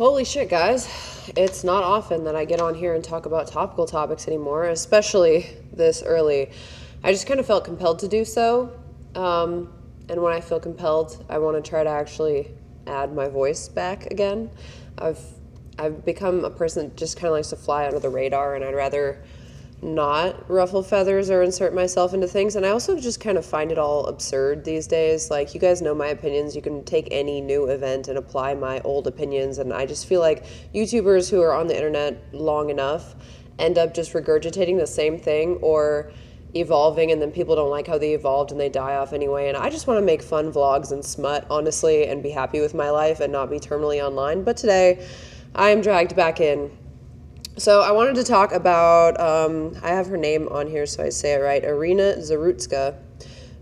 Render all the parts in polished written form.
Holy shit, guys. It's not often that I get on here and talk about topical topics anymore, especially this early. I just kind of felt compelled to do so. And when I feel compelled, I want to try to actually add my voice back again. I've become a person that just kind of likes to fly under the radar, and I'd rather not ruffle feathers or insert myself into things. And I also just kind of find it all absurd these days. Like, you guys know my opinions. You can take any new event and apply my old opinions, and I just feel like YouTubers who are on the internet long enough end up just regurgitating the same thing or evolving, and then people don't like how they evolved and they die off anyway. And I just want to make fun vlogs and smut, honestly, and be happy with my life and not be terminally online. But today I am dragged back in. So I wanted to talk about, I have her name on here so I say it right, Iryna Zarutska,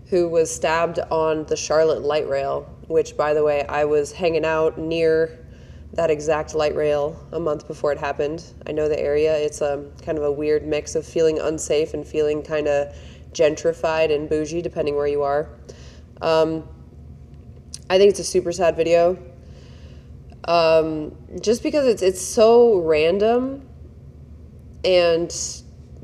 who was stabbed on the Charlotte light rail, which, by the way, I was hanging out near that exact light rail a month before it happened. I know the area. It's kind of a weird mix of feeling unsafe and feeling kind of gentrified and bougie, depending where you are. I think it's a super sad video. Just because it's so random. And,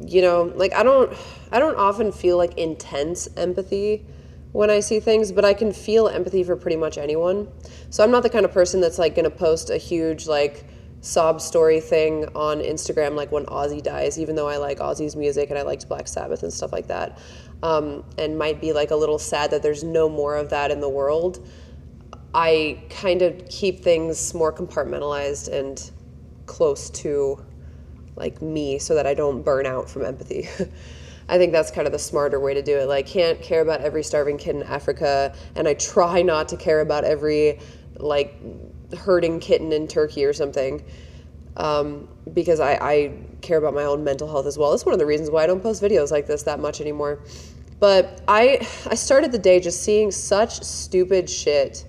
you know, like, I don't often feel like intense empathy when I see things, but I can feel empathy for pretty much anyone. So I'm not the kind of person that's like gonna post a huge like sob story thing on Instagram like when Ozzy dies, even though I like Ozzy's music and I liked Black Sabbath and stuff like that, and might be like a little sad that there's no more of that in the world. I kind of keep things more compartmentalized and close to like me so that I don't burn out from empathy. I think that's kind of the smarter way to do it. Like, can't care about every starving kid in Africa, and I try not to care about every like hurting kitten in Turkey or something, because I care about my own mental health as well. That's one of the reasons why I don't post videos like this that much anymore. But I started the day just seeing such stupid shit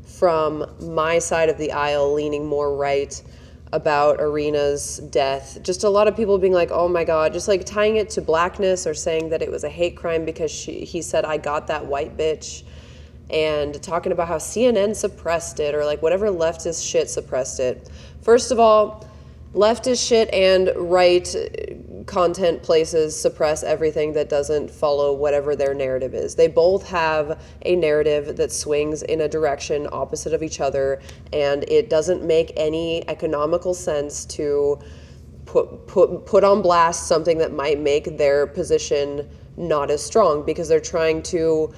from my side of the aisle, leaning more right, about Iryna's death. Just a lot of people being like, oh my God, just like tying it to blackness or saying that it was a hate crime because he said, I got that white bitch, and talking about how CNN suppressed it or like whatever leftist shit suppressed it. First of all, leftist shit and right content places suppress everything that doesn't follow whatever their narrative is. They both have a narrative that swings in a direction opposite of each other, and it doesn't make any economical sense to put on blast something that might make their position not as strong, because they're trying to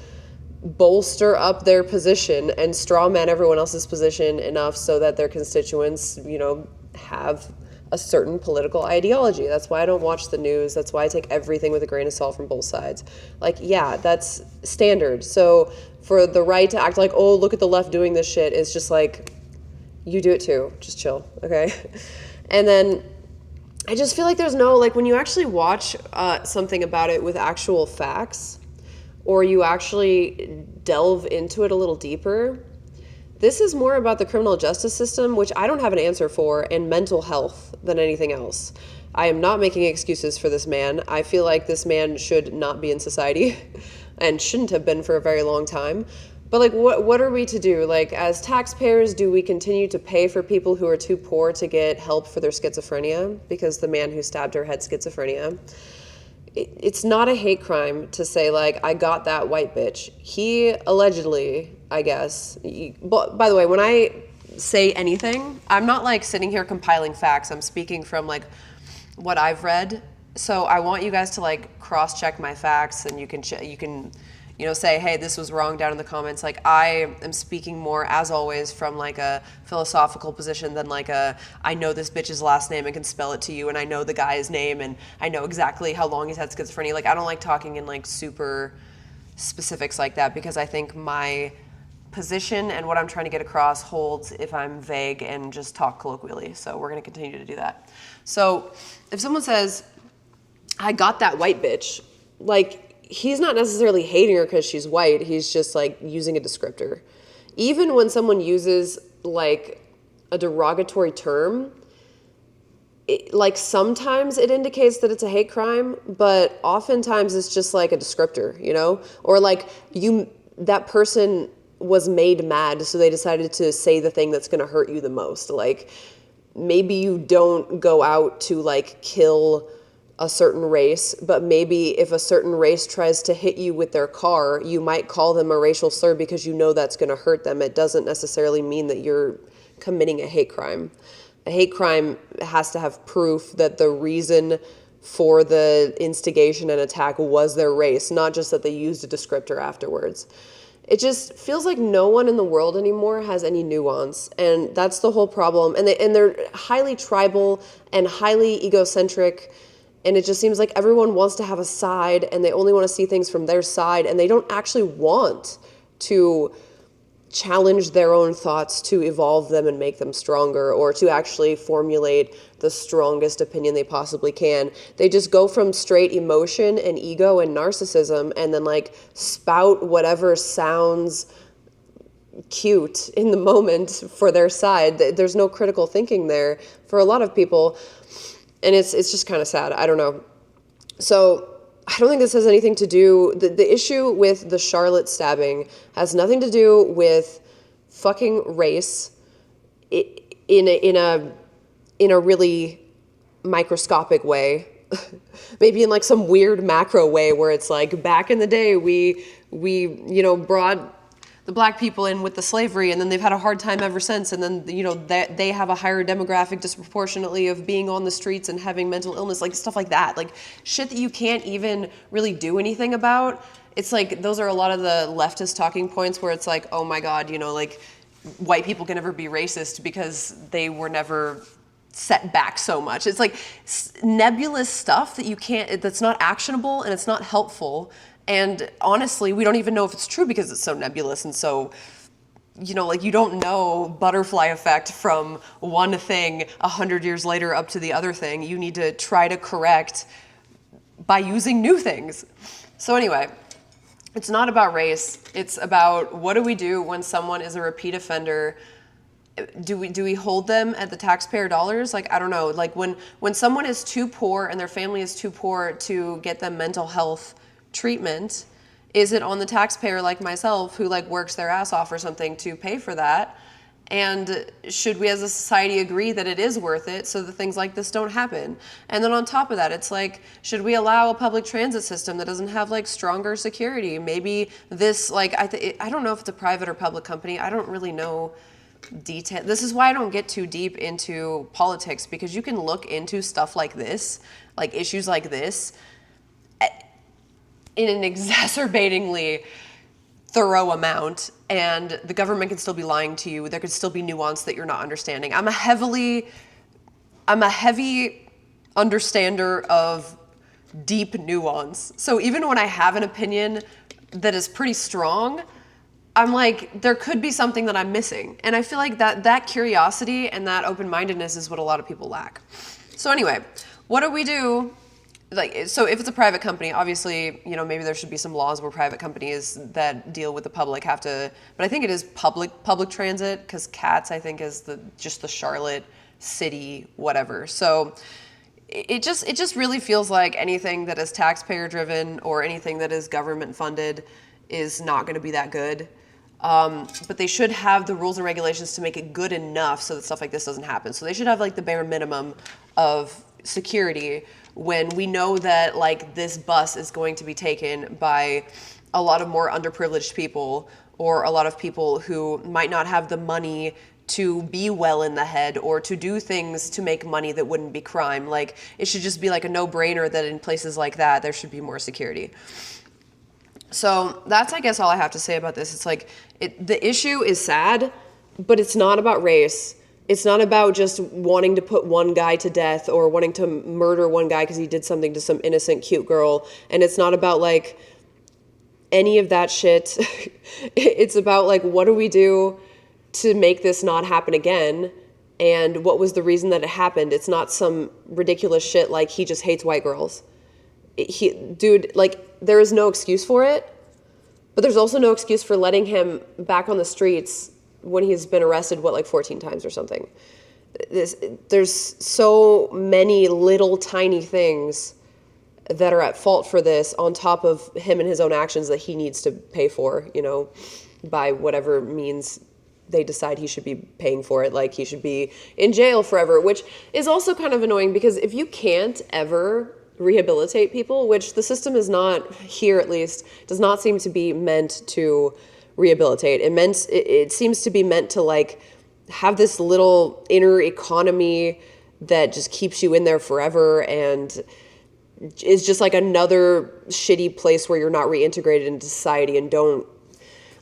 bolster up their position and straw man everyone else's position enough so that their constituents, you know, have a certain political ideology. That's why I don't watch the news. That's why I take everything with a grain of salt from both sides. Like, yeah, that's standard. So for the right to act like, oh, look at the left doing this shit, is just like, you do it too. Just chill, okay? And then I just feel like there's no, like, when you actually watch something about it with actual facts, or you actually delve into it a little deeper, this is more about the criminal justice system, which I don't have an answer for, and mental health than anything else. I am not making excuses for this man. I feel like this man should not be in society and shouldn't have been for a very long time. But like, what are we to do? Like, as taxpayers, do we continue to pay for people who are too poor to get help for their schizophrenia? Because the man who stabbed her had schizophrenia. It's not a hate crime to say, like, I got that white bitch. He allegedly, I guess. But by the way, when I say anything, I'm not like sitting here compiling facts. I'm speaking from like what I've read. So I want you guys to like cross-check my facts, and you can you know, say, hey, this was wrong down in the comments. Like, I am speaking more, as always, from like a philosophical position than like I know this bitch's last name and can spell it to you, and I know the guy's name, and I know exactly how long he's had schizophrenia. Like, I don't like talking in like super specifics like that, because I think my position and what I'm trying to get across holds if I'm vague and just talk colloquially. So we're going to continue to do that. So if someone says, I got that white bitch, like, he's not necessarily hating her because she's white. He's just like using a descriptor. Even when someone uses like a derogatory term, like sometimes it indicates that it's a hate crime, but oftentimes it's just like a descriptor, you know? Or like that person was made mad, so they decided to say the thing that's going to hurt you the most. Like, maybe you don't go out to, like, kill a certain race, but maybe if a certain race tries to hit you with their car, you might call them a racial slur because you know that's going to hurt them. It doesn't necessarily mean that you're committing a hate crime. A hate crime has to have proof that the reason for the instigation and attack was their race, not just that they used a descriptor afterwards. It just feels like no one in the world anymore has any nuance, and that's the whole problem. And they're highly tribal and highly egocentric, and it just seems like everyone wants to have a side, and they only want to see things from their side, and they don't actually want to challenge their own thoughts to evolve them and make them stronger, or to actually formulate the strongest opinion they possibly can. They just go from straight emotion and ego and narcissism and then like spout whatever sounds cute in the moment for their side. There's no critical thinking there for a lot of people, and it's just kind of sad. I don't know. So I don't think this has anything to do, the issue with the Charlotte stabbing has nothing to do with fucking race in a really microscopic way. Maybe in like some weird macro way where it's like, back in the day we brought the black people in with the slavery, and then they've had a hard time ever since, and then they have a higher demographic disproportionately of being on the streets and having mental illness, like stuff like that, like shit that you can't even really do anything about. It's like, those are a lot of the leftist talking points where it's like, oh my god, like white people can never be racist because they were never set back so much. It's like nebulous stuff that's not actionable and it's not helpful. And honestly, we don't even know if it's true because it's so nebulous. And so, like, you don't know butterfly effect from one thing 100 years later up to the other thing. You need to try to correct by using new things. So anyway, it's not about race. It's about, what do we do when someone is a repeat offender? Do we hold them at the taxpayer dollars? Like, I don't know. Like, when someone is too poor and their family is too poor to get them mental health treatment, is it on the taxpayer like myself who like works their ass off or something to pay for that? And should we as a society agree that it is worth it so that things like this don't happen? And then on top of that, it's like, should we allow a public transit system that doesn't have like stronger security? Maybe this, like, I don't know if it's a private or public company. I don't really know detail. This is why I don't get too deep into politics, because you can look into stuff like this, like issues like this, in an exacerbatingly thorough amount, and the government can still be lying to you. There could still be nuance that you're not understanding. I'm a heavy understander of deep nuance. So even when I have an opinion that is pretty strong, I'm like, there could be something that I'm missing. And I feel like that curiosity and that open-mindedness is what a lot of people lack. So anyway, what do we do? Like, so if it's a private company, obviously, maybe there should be some laws where private companies that deal with the public have to, but I think it is public transit, because CATS, I think, is just the Charlotte city, whatever. So it just really feels like anything that is taxpayer driven or anything that is government funded is not going to be that good. But they should have the rules and regulations to make it good enough so that stuff like this doesn't happen. So they should have like the bare minimum of security when we know that like this bus is going to be taken by a lot of more underprivileged people, or a lot of people who might not have the money to be well in the head or to do things to make money that wouldn't be crime. Like, it should just be like a no-brainer that in places like that there should be more security. So that's, I guess, all I have to say about this. It's like, the issue is sad, but it's not about race. It's not about just wanting to put one guy to death or wanting to murder one guy because he did something to some innocent, cute girl. And it's not about, like, any of that shit. It's about, like, what do we do to make this not happen again? And what was the reason that it happened? It's not some ridiculous shit like he just hates white girls. Dude, like, there is no excuse for it. But there's also no excuse for letting him back on the streets when he's been arrested, 14 times or something. There's so many little tiny things that are at fault for this on top of him and his own actions that he needs to pay for, by whatever means they decide he should be paying for it. Like, he should be in jail forever, which is also kind of annoying, because if you can't ever rehabilitate people, which the system is not, here at least, does not seem to be meant to rehabilitate. It seems to be meant to, like, have this little inner economy that just keeps you in there forever, and is just like another shitty place where you're not reintegrated into society and don't,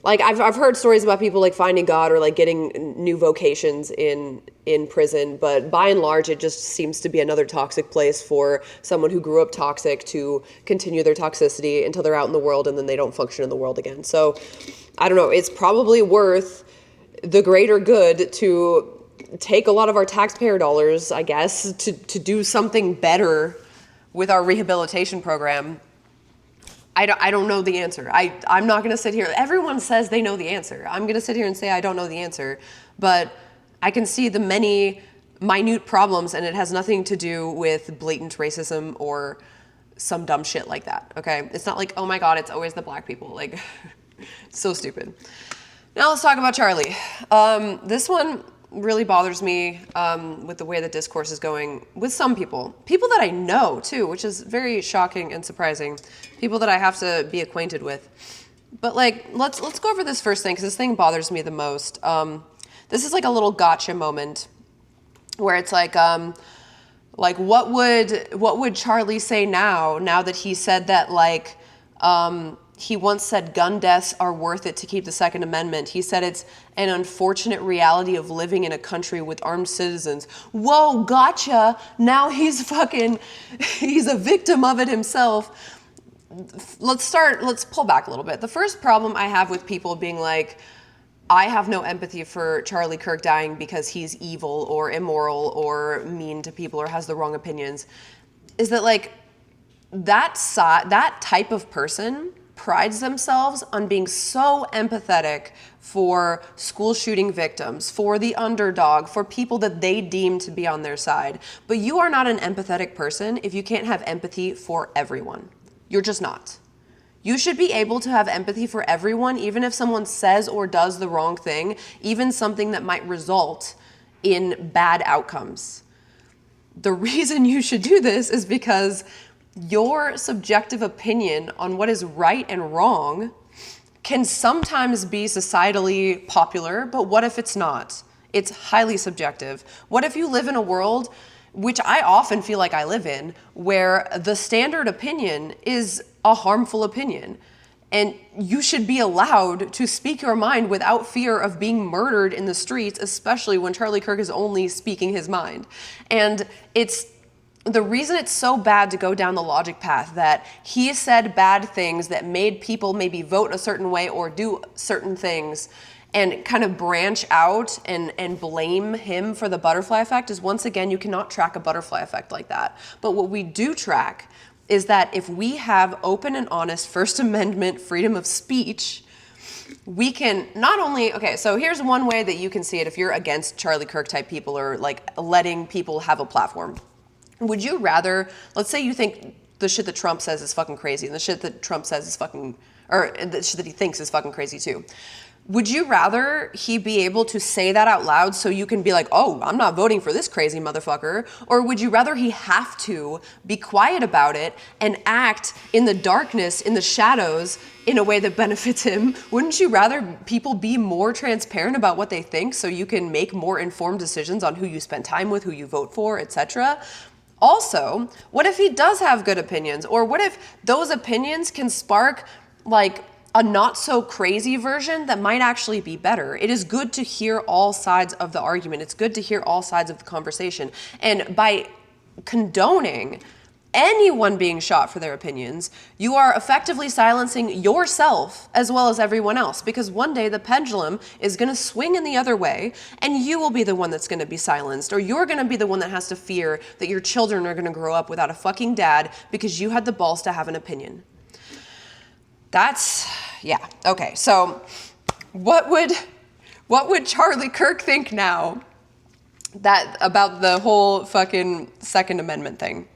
like, I've heard stories about people like finding God or like getting new vocations in prison, but by and large it just seems to be another toxic place for someone who grew up toxic to continue their toxicity until they're out in the world, and then they don't function in the world again. So I don't know, it's probably worth the greater good to take a lot of our taxpayer dollars, I guess, to do something better with our rehabilitation program. I don't know the answer. I'm not going to sit here. Everyone says they know the answer. I'm going to sit here and say I don't know the answer. But I can see the many minute problems, and it has nothing to do with blatant racism or some dumb shit like that, okay? It's not like, oh my God, it's always the black people. Like, so stupid. Now let's talk about Charlie. This one really bothers me with the way the discourse is going with some people. People that I know, too, which is very shocking and surprising. People that I have to be acquainted with. But, like, let's go over this first thing, because this thing bothers me the most. This is like a little gotcha moment where it's like what would Charlie say now that he said that, like, he once said gun deaths are worth it to keep the Second Amendment. He said it's an unfortunate reality of living in a country with armed citizens. Whoa, gotcha. Now he's a victim of it himself. Let's pull back a little bit. The first problem I have with people being like, I have no empathy for Charlie Kirk dying because he's evil or immoral or mean to people or has the wrong opinions, is that, like, that type of person prides themselves on being so empathetic for school shooting victims, for the underdog, for people that they deem to be on their side. But you are not an empathetic person if you can't have empathy for everyone. You're just not. You should be able to have empathy for everyone, even if someone says or does the wrong thing, even something that might result in bad outcomes. The reason you should do this is because your subjective opinion on what is right and wrong can sometimes be societally popular, but what if it's not? It's highly subjective. What if you live in a world, which I often feel like I live in, where the standard opinion is a harmful opinion, and you should be allowed to speak your mind without fear of being murdered in the streets, especially when Charlie Kirk is only speaking his mind. And the reason it's so bad to go down the logic path that he said bad things that made people maybe vote a certain way or do certain things and kind of branch out and blame him for the butterfly effect is, once again, you cannot track a butterfly effect like that. But what we do track is that if we have open and honest First Amendment freedom of speech, we can not only, okay, so here's one way that you can see it if you're against Charlie Kirk type people or like letting people have a platform. Would you rather, let's say you think the shit that Trump says is fucking crazy, and the shit that Trump says is fucking, or the shit that he thinks is fucking crazy too. Would you rather he be able to say that out loud so you can be like, oh, I'm not voting for this crazy motherfucker? Or would you rather he have to be quiet about it and act in the darkness, in the shadows, in a way that benefits him? Wouldn't you rather people be more transparent about what they think so you can make more informed decisions on who you spend time with, who you vote for, etc.? Also, what if he does have good opinions? Or what if those opinions can spark, like, a not so crazy version that might actually be better? It is good to hear all sides of the argument. It's good to hear all sides of the conversation. And by condoning anyone being shot for their opinions, you are effectively silencing yourself as well as everyone else, because one day the pendulum is going to swing in the other way and you will be the one that's going to be silenced, or you're going to be the one that has to fear that your children are going to grow up without a fucking dad because you had the balls to have an opinion. Yeah, okay, so what would Charlie Kirk think now about the whole fucking Second Amendment thing?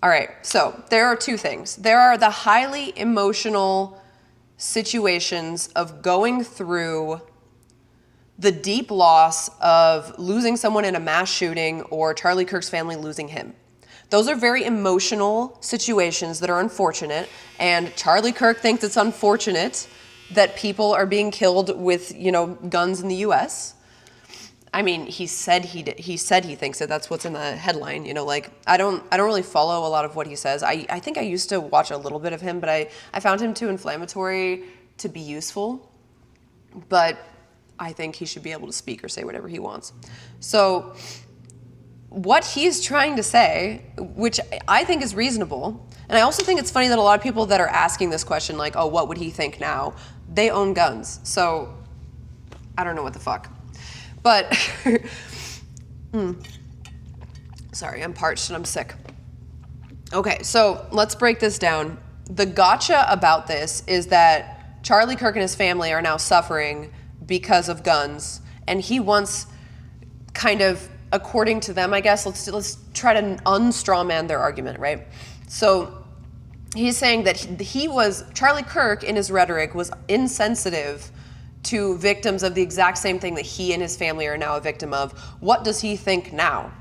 All right, so there are two things. There are the highly emotional situations of going through the deep loss of losing someone in a mass shooting or Charlie Kirk's family losing him. Those are very emotional situations that are unfortunate, and Charlie Kirk thinks it's unfortunate that people are being killed with, guns in the U.S. I mean, he said he thinks it. That's what's in the headline. I don't really follow a lot of what he says. I think I used to watch a little bit of him, but I found him too inflammatory to be useful. But I think he should be able to speak or say whatever he wants. So what he's trying to say, which I think is reasonable, and I also think it's funny that a lot of people that are asking this question, like, oh, what would he think now? They own guns. So I don't know what the fuck. But, sorry, I'm parched and I'm sick. Okay, so let's break this down. The gotcha about this is that Charlie Kirk and his family are now suffering because of guns, and he wants, kind of, according to them, I guess, let's try to unstrawman their argument, right? So he's saying that Charlie Kirk in his rhetoric was insensitive to victims of the exact same thing that he and his family are now a victim of. What does he think now?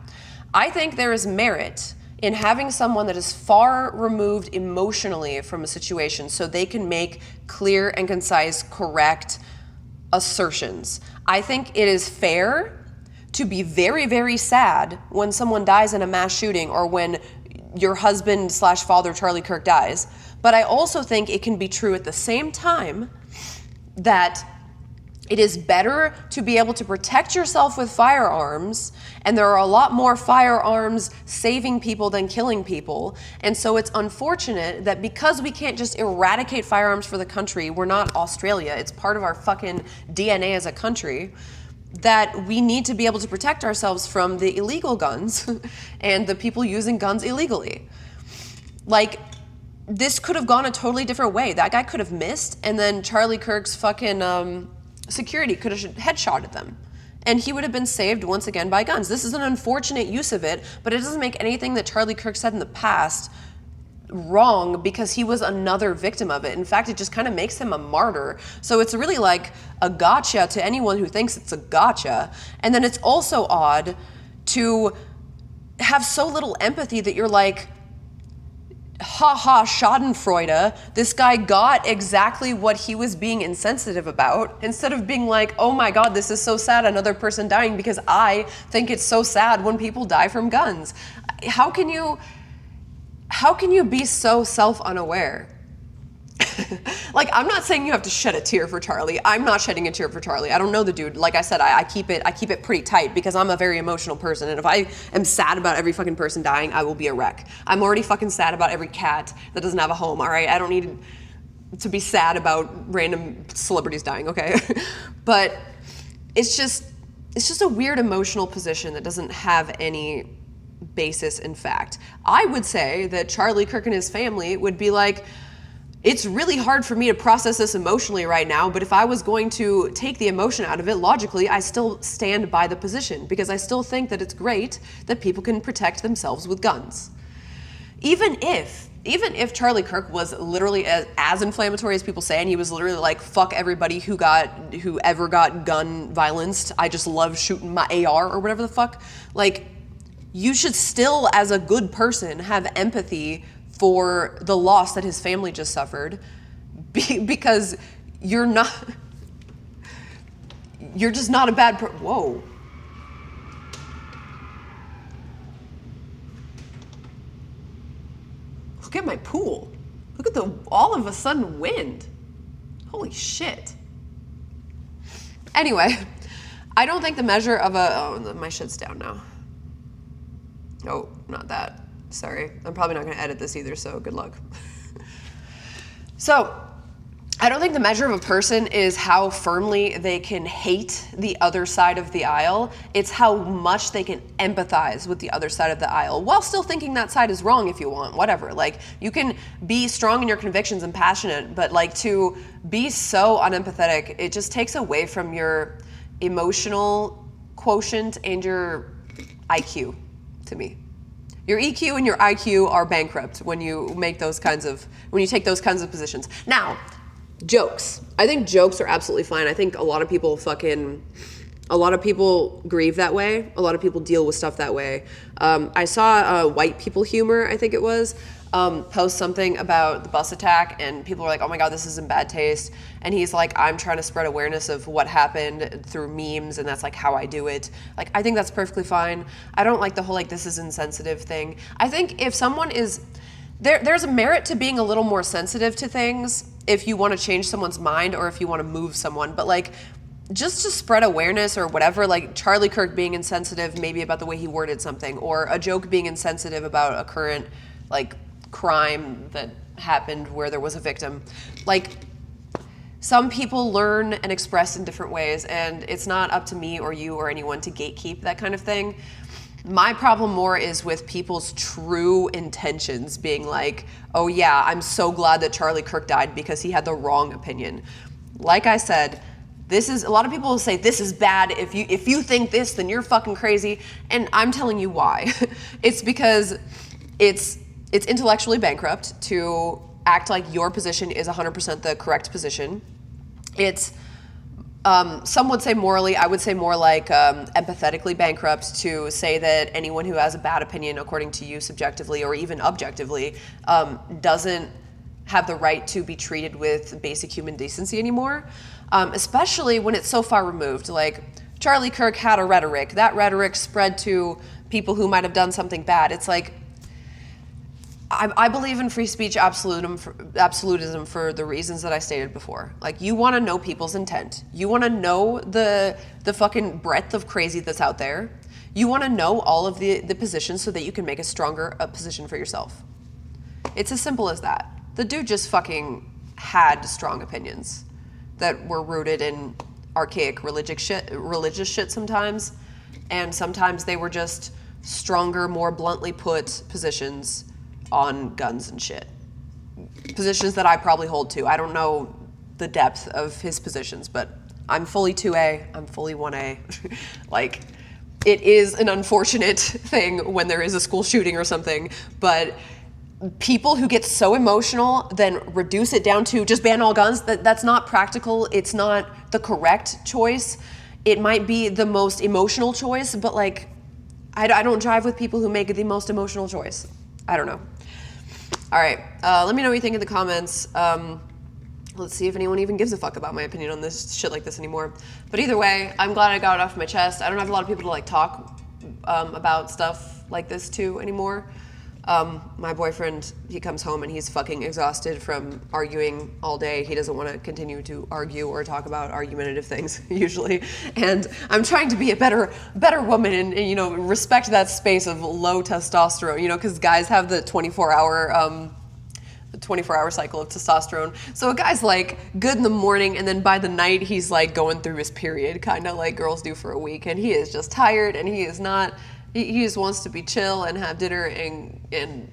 I think there is merit in having someone that is far removed emotionally from a situation so they can make clear and concise, correct assertions. I think it is fair to be very, very sad when someone dies in a mass shooting or when your husband/father, Charlie Kirk, dies. But I also think it can be true at the same time that it is better to be able to protect yourself with firearms, and there are a lot more firearms saving people than killing people. And so it's unfortunate that because we can't just eradicate firearms for the country, we're not Australia, it's part of our fucking DNA as a country, that we need to be able to protect ourselves from the illegal guns and the people using guns illegally. Like, this could have gone a totally different way. That guy could have missed, and then Charlie Kirk's fucking security could have headshotted them. And he would have been saved once again by guns. This is an unfortunate use of it, but it doesn't make anything that Charlie Kirk said in the past wrong because he was another victim of it. In fact, it just kind of makes him a martyr. So it's really like a gotcha to anyone who thinks it's a gotcha. And then it's also odd to have so little empathy that you're like, ha schadenfreude, this guy got exactly what he was being insensitive about, instead of being like, oh my god, this is so sad, another person dying, because I think it's so sad when people die from guns. How can you be so self-unaware? Like, I'm not saying you have to shed a tear for Charlie. I'm not shedding a tear for Charlie. I don't know the dude. Like I said, I keep it pretty tight because I'm a very emotional person. And if I am sad about every fucking person dying, I will be a wreck. I'm already fucking sad about every cat that doesn't have a home, all right? I don't need to be sad about random celebrities dying, okay? But it's just a weird emotional position that doesn't have any basis in fact. I would say that Charlie Kirk and his family would be like, it's really hard for me to process this emotionally right now, but if I was going to take the emotion out of it, logically, I still stand by the position because I still think that it's great that people can protect themselves with guns. Even if Charlie Kirk was literally as inflammatory as people say, and he was literally like, fuck everybody who ever got gun violenced, I just love shooting my AR or whatever the fuck, like, you should still, as a good person, have empathy for the loss that his family just suffered, because you're just not a bad person. Whoa. Look at my pool. Look at the all of a sudden wind. Holy shit. Anyway, I don't think the measure of my shit's down now. Oh, not that. Sorry, I'm probably not going to edit this either, so good luck. So, I don't think the measure of a person is how firmly they can hate the other side of the aisle. It's how much they can empathize with the other side of the aisle, while still thinking that side is wrong if you want, whatever. Like, you can be strong in your convictions and passionate, but like, to be so unempathetic, it just takes away from your emotional quotient and your IQ, to me. Your EQ and your IQ are bankrupt when you take those kinds of positions. Now, Jokes. I think jokes are absolutely fine. I think a lot of people grieve that way. A lot of people deal with stuff that way. I saw White People Humor, I think it was, post something about the bus attack, and people were like, oh my God, this is in bad taste. And he's like, I'm trying to spread awareness of what happened through memes, and that's like how I do it. Like, I think that's perfectly fine. I don't like the whole like, this is insensitive thing. I think if someone is, there's a merit to being a little more sensitive to things if you want to change someone's mind or if you want to move someone. But like, just to spread awareness or whatever, like Charlie Kirk being insensitive maybe about the way he worded something, or a joke being insensitive about a current like crime that happened where there was a victim. Like, some people learn and express in different ways, and it's not up to me or you or anyone to gatekeep that kind of thing. My problem more is with people's true intentions being like, oh yeah, I'm so glad that Charlie Kirk died because he had the wrong opinion. Like I said, this is, a lot of people will say this is bad. If you think this, then you're fucking crazy. And I'm telling you why. It's because it's intellectually bankrupt to act like your position is 100% the correct position. It's, some would say morally, I would say more like empathetically bankrupt to say that anyone who has a bad opinion according to you subjectively or even objectively doesn't have the right to be treated with basic human decency anymore, especially when it's so far removed. Like, Charlie Kirk had a rhetoric. That rhetoric spread to people who might have done something bad. It's like, I believe in free speech absolutism for the reasons that I stated before. Like, you want to know people's intent. You want to know the fucking breadth of crazy that's out there. You want to know all of the positions so that you can make a stronger position for yourself. It's as simple as that. The dude just fucking had strong opinions that were rooted in archaic religious shit sometimes, and sometimes they were just stronger, more bluntly put positions on guns and shit. Positions that I probably hold to. I don't know the depth of his positions, but I'm fully 2A, I'm fully 1A. Like, it is an unfortunate thing when there is a school shooting or something, but people who get so emotional then reduce it down to just ban all guns, that's not practical. It's not the correct choice. It might be the most emotional choice, but like, I don't jive with people who make the most emotional choice. I don't know. All right, let me know what you think in the comments. Let's see if anyone even gives a fuck about my opinion on this shit like this anymore. But either way, I'm glad I got it off my chest. I don't have a lot of people to like talk about stuff like this to anymore. My boyfriend, he comes home and he's fucking exhausted from arguing all day. He doesn't want to continue to argue or talk about argumentative things usually. And I'm trying to be a better woman and you know, respect that space of low testosterone, you know, because guys have the 24-hour cycle of testosterone. So a guy's like good in the morning, and then by the night he's like going through his period, kind of like girls do for a week, and he is just tired and he is not. He just wants to be chill and have dinner and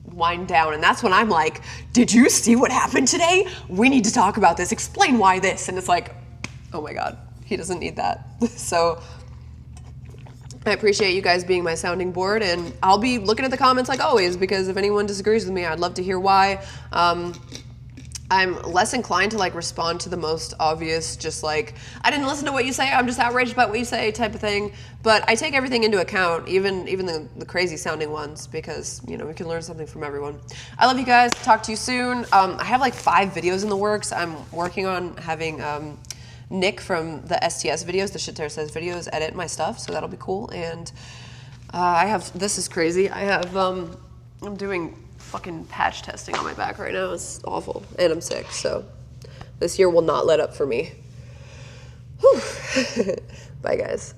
wind down. And that's when I'm like, did you see what happened today? We need to talk about this. Explain why this. And it's like, oh my God, he doesn't need that. So I appreciate you guys being my sounding board. And I'll be looking at the comments like always, because if anyone disagrees with me, I'd love to hear why. I'm less inclined to like respond to the most obvious, just like, I didn't listen to what you say, I'm just outraged about what you say type of thing. But I take everything into account, even the crazy sounding ones, because, you know, we can learn something from everyone. I love you guys. Talk to you soon. I have like 5 videos in the works. I'm working on having Nick from the STS videos, the Shit Terror Says videos, edit my stuff, so that'll be cool. And this is crazy. I'm doing fucking patch testing on my back right now. It's awful, and I'm sick, so this year will not let up for me. Whew. Bye guys.